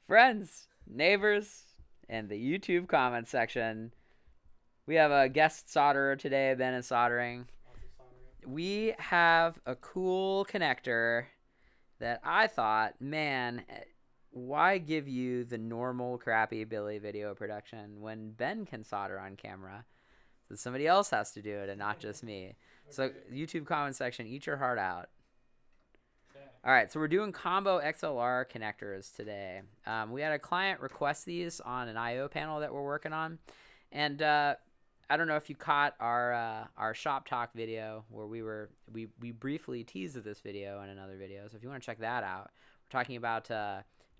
Friends, neighbors, and the YouTube comment section. We have a guest solderer today. Ben is soldering. We have a cool connector that I thought, man, why give you the normal crappy Billy video production when Ben can solder on camera? So somebody else has to do it and not just me. Okay. So YouTube comment section, eat your heart out. Okay. All right, so we're doing combo XLR connectors today. We had a client request these on an I/O panel that we're working on, and I don't know if you caught our shop talk video where we briefly teased this video in another video. So if you want to check that out, we're talking about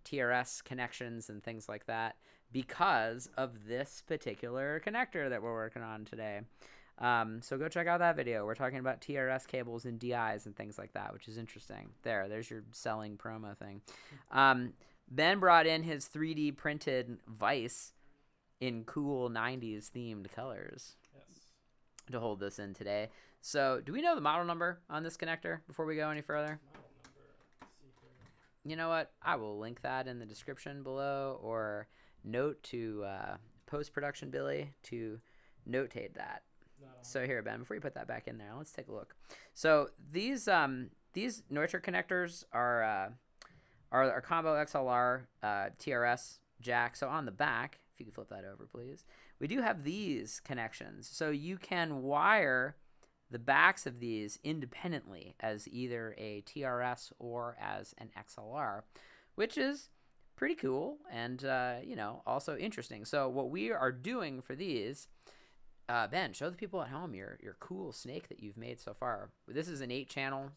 TRS connections and things like that because of this particular connector that we're working on today. So go check out that video. We're talking about TRS cables and DIs and things like that, which is interesting. There's your selling promo thing. Ben brought in his 3D printed vise in cool 90s themed colors. Yes. To hold this in today. So do we know the model number on this connector before we go any further? Model number. Let's see here. You know what? I will link that in the description below, or note to post-production Billy to notate that. So here, Ben, before you put that back in there, let's take a look. So these Neutrik connectors are our combo XLR TRS jack. So on the back, if you could flip that over, please, we do have these connections. So you can wire the backs of these independently as either a TRS or as an XLR, which is pretty cool and also interesting. So what we are doing for these, Ben, show the people at home your cool snake that you've made so far. This is an 8-channel.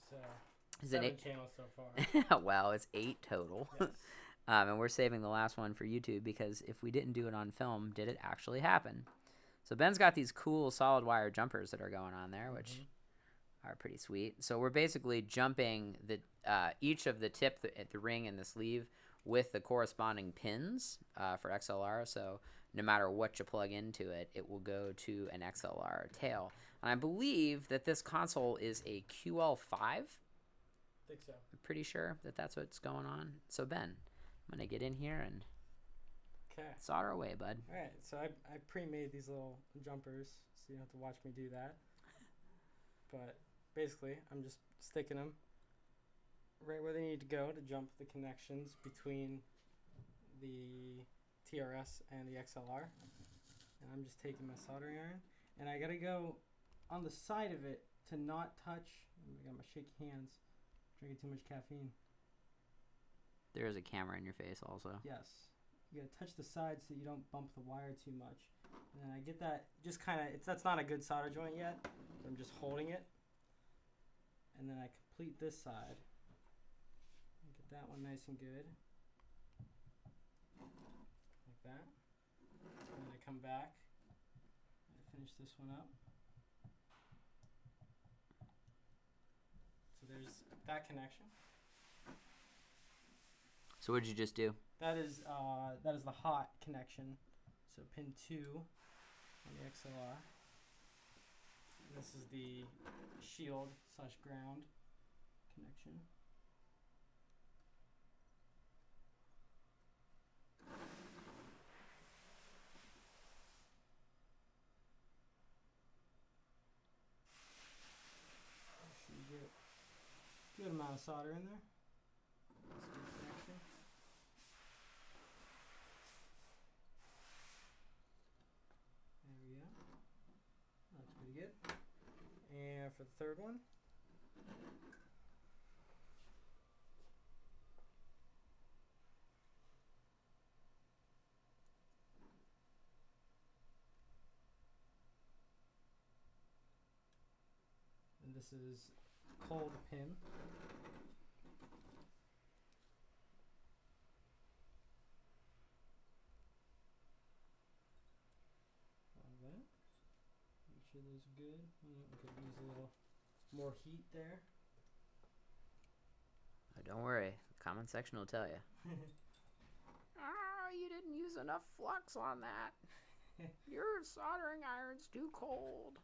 It's 7 channels so far. Well, it's 8 total. Yes. And we're saving the last one for YouTube because if we didn't do it on film, did it actually happen? So Ben's got these cool solid wire jumpers that are going on there, which are pretty sweet. So we're basically jumping each of the tip at the ring and the sleeve with the corresponding pins for XLR. So no matter what you plug into it, it will go to an XLR tail. And I believe that this console is a QL5. I think so. I'm pretty sure that that's what's going on. So Ben, I'm going to get in here and solder away, bud. All right, so I pre-made these little jumpers, so you don't have to watch me do that. But basically, I'm just sticking them right where they need to go to jump the connections between the TRS and the XLR. And I'm just taking my soldering iron, and I got to go on the side of it to not touch. I got my shaky hands, drinking too much caffeine. There is a camera in your face also. Yes. You gotta touch the side so you don't bump the wire too much. And then I get that just kind of, that's not a good solder joint yet. I'm just holding it. And then I complete this side. Get that one nice and good. Like that. And then I come back. I finish this one up. So there's that connection. So what did you just do? That is the hot connection. So pin 2 on the XLR. And this is the shield/ground connection. Should get a good amount of solder in there. That's a good connection. That's pretty good. And for the third one, and this is cold pin. Make sure those are good. We could use a little more heat there. Oh, don't worry. The comment section will tell you. You didn't use enough flux on that. Your soldering iron's too cold.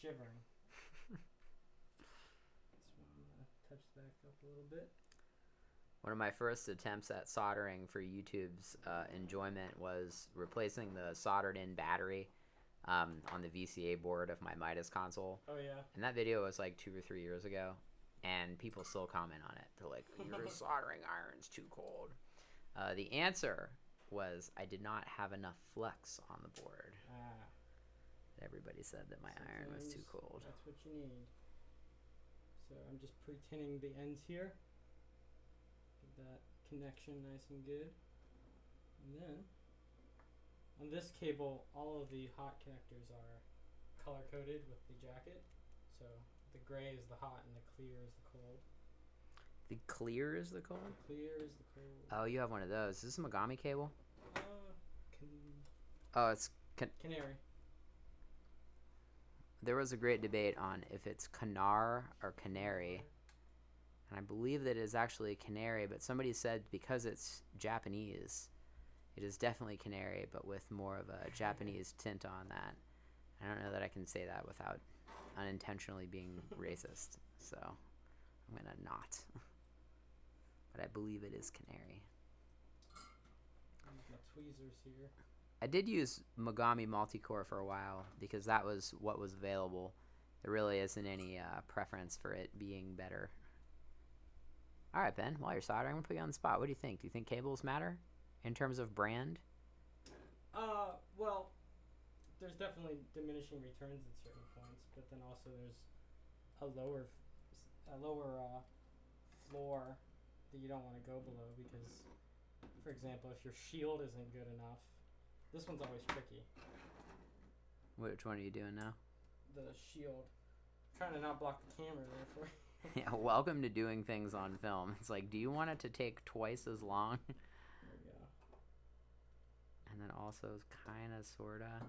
Shivering. So I'm going to touch back up a little bit. One of my first attempts at soldering for YouTube's enjoyment was replacing the soldered-in battery on the VCA board of my Midas console. Oh, yeah. And that video was like 2 or 3 years ago, and people still comment on it. They're like, your soldering iron's too cold. The answer was I did not have enough flex on the board. Everybody said that my iron was too cold. That's what you need. So I'm just pre-tinning the ends here. Get that connection nice and good. And then on this cable, all of the hot connectors are color-coded with the jacket. So the gray is the hot and the clear is the cold. The clear is the cold? The clear is the cold. Oh, you have one of those. Is this a Megami cable? It's Canary. There was a great debate on if it's Canar or Canary. And I believe that it is actually Canary, but somebody said because it's Japanese, it is definitely Canary, but with more of a Japanese tint on that. I don't know that I can say that without unintentionally being racist, so I'm going to not. But I believe it is Canary. My tweezers here. I did use Megami Multicore for a while because that was what was available. There really isn't any preference for it being better. All right, Ben, while you're soldering, I'm going to put you on the spot. What do you think? Do you think cables matter in terms of brand? Well, there's definitely diminishing returns at certain points, but then also there's a lower floor that you don't want to go below because, for example, if your shield isn't good enough, this one's always tricky. Which one are you doing now? The shield. I'm trying to not block the camera there for you. Yeah, welcome to doing things on film. It's like, do you want it to take twice as long? There we go. And then also kind of, sort of.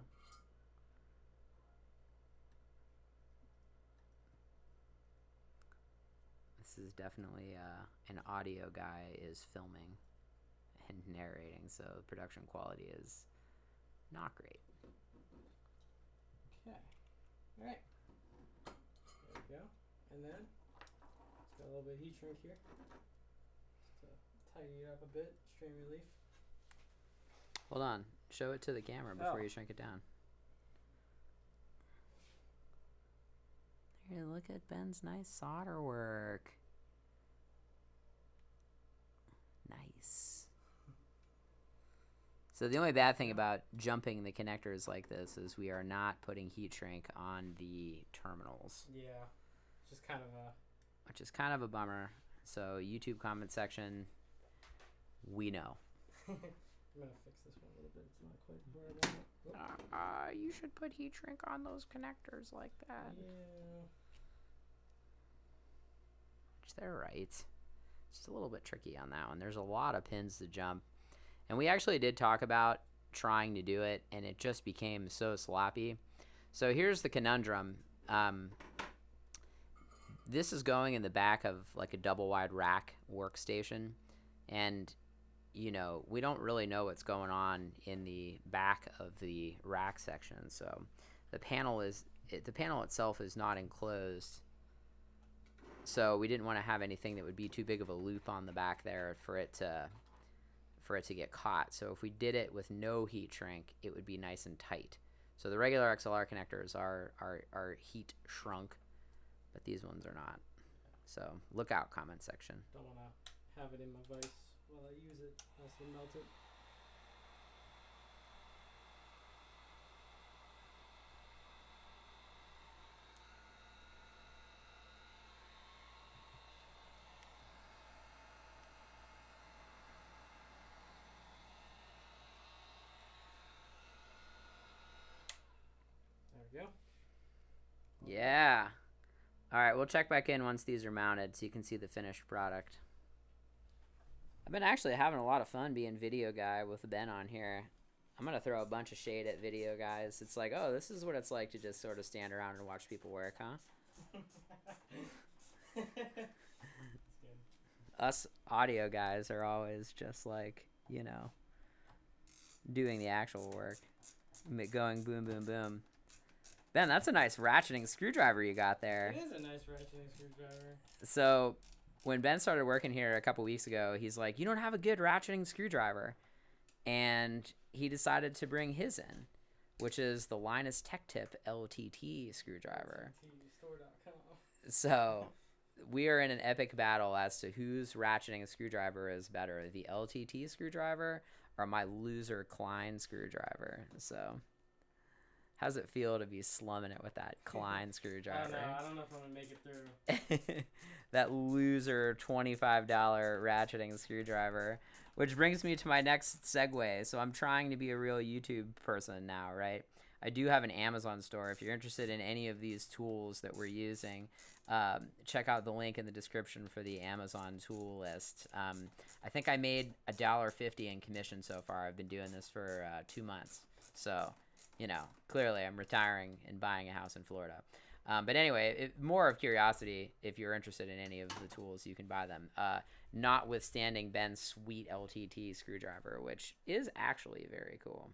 This is definitely an audio guy is filming and narrating, so the production quality is not great. Okay. All right. There we go. And then it's got a little bit of heat shrink here. Just to tidy it up a bit. Strain relief. Hold on. Show it to the camera before you shrink it down. Here, look at Ben's nice solder work. Nice. So the only bad thing about jumping the connectors like this is we are not putting heat shrink on the terminals. Yeah. Just kind of which is kind of a bummer. So YouTube comment section, we know. I'm going to fix this one a little bit. It's not quite where I want it. You should put heat shrink on those connectors like that. Yeah. Which they're right. Just a little bit tricky on that one. There's a lot of pins to jump. And we actually did talk about trying to do it, and it just became so sloppy. So here's the conundrum. This is going in the back of like a double wide rack workstation, and you know, we don't really know what's going on in the back of the rack section. So the panel itself is not enclosed. So we didn't want to have anything that would be too big of a loop on the back there for it to get caught. So if we did it with no heat shrink, it would be nice and tight. So the regular XLR connectors are heat shrunk, but these ones are not. So look out, comment section. Don't want to have it in my vise while I use it, else it'll melt it. There we go. Yeah. All right, we'll check back in once these are mounted so you can see the finished product. I've been actually having a lot of fun being video guy with Ben on here. I'm going to throw a bunch of shade at video guys. It's like, oh, this is what it's like to just sort of stand around and watch people work, huh? That's good. Us audio guys are always just like, you know, doing the actual work. Going boom, boom, boom. Ben, that's a nice ratcheting screwdriver you got there. It is a nice ratcheting screwdriver. So when Ben started working here a couple weeks ago, he's like, you don't have a good ratcheting screwdriver. And he decided to bring his in, which is the Linus Tech Tip LTT screwdriver. So we are in an epic battle as to whose ratcheting a screwdriver is better, the LTT screwdriver or my loser Klein screwdriver. So how's it feel to be slumming it with that Klein screwdriver? I don't know if I'm going to make it through. That loser $25 ratcheting screwdriver. Which brings me to my next segue. So I'm trying to be a real YouTube person now, right? I do have an Amazon store. If you're interested in any of these tools that we're using, check out the link in the description for the Amazon tool list. I think I made $1.50 in commission so far. I've been doing this for 2 months. So, you know, clearly I'm retiring and buying a house in Florida. But anyway, more of curiosity, if you're interested in any of the tools, you can buy them. Notwithstanding Ben's sweet LTT screwdriver, which is actually very cool.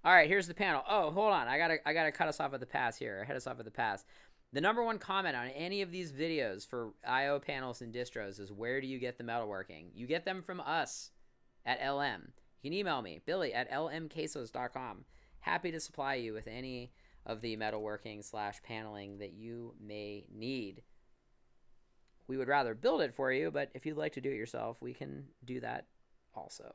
All right, here's the panel. Oh, hold on. I gotta cut us off at the pass here. Head us off at the pass. The number one comment on any of these videos for I/O panels and distros is, where do you get the metalworking? You get them from us at LM. You can email me, billy@lmcasos.com. Happy to supply you with any of the metalworking / paneling that you may need. We would rather build it for you, but if you'd like to do it yourself, we can do that also.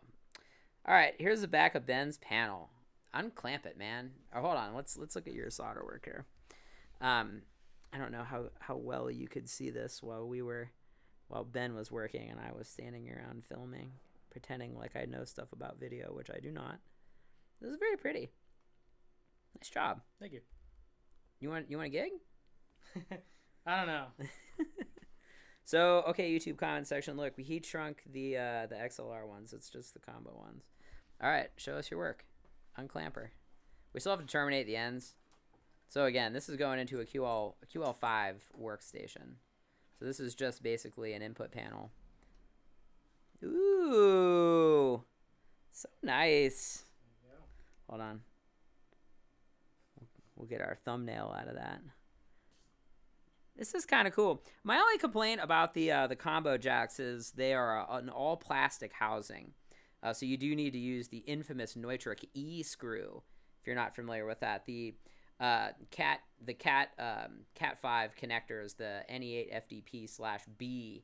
All right, here's the back of Ben's panel. Unclamp it, man. Oh, hold on. Let's look at your solder work here. I don't know how well you could see this while Ben was working and I was standing around filming, pretending like I know stuff about video, which I do not. This is very pretty. Nice job. Thank you. You want a gig? I don't know. So, okay, YouTube comment section. Look, we heat shrunk the XLR ones. It's just the combo ones. All right, show us your work. Unclamper. We still have to terminate the ends. So again, this is going into a QL5 workstation. So this is just basically an input panel. Ooh, so nice. Hold on. We'll get our thumbnail out of that. This is kind of cool. My only complaint about the combo jacks is they are an all plastic housing. So you do need to use the infamous Neutrik E screw if you're not familiar with that. The Cat 5 connectors, the NE8 FDP/B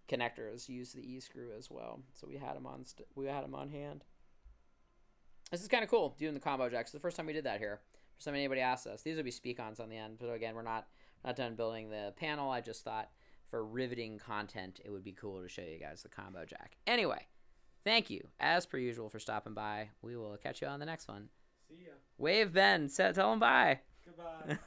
connectors, use the E screw as well. So we had them on hand. This is kind of cool doing the combo jacks. It's the first time we did that here. First time anybody asked us. These would be speak-ons on the end. But again, we're not done building the panel. I just thought for riveting content, it would be cool to show you guys the combo jack. Anyway, thank you, as per usual, for stopping by. We will catch you on the next one. See ya. Wave Ben. Tell him bye. Goodbye.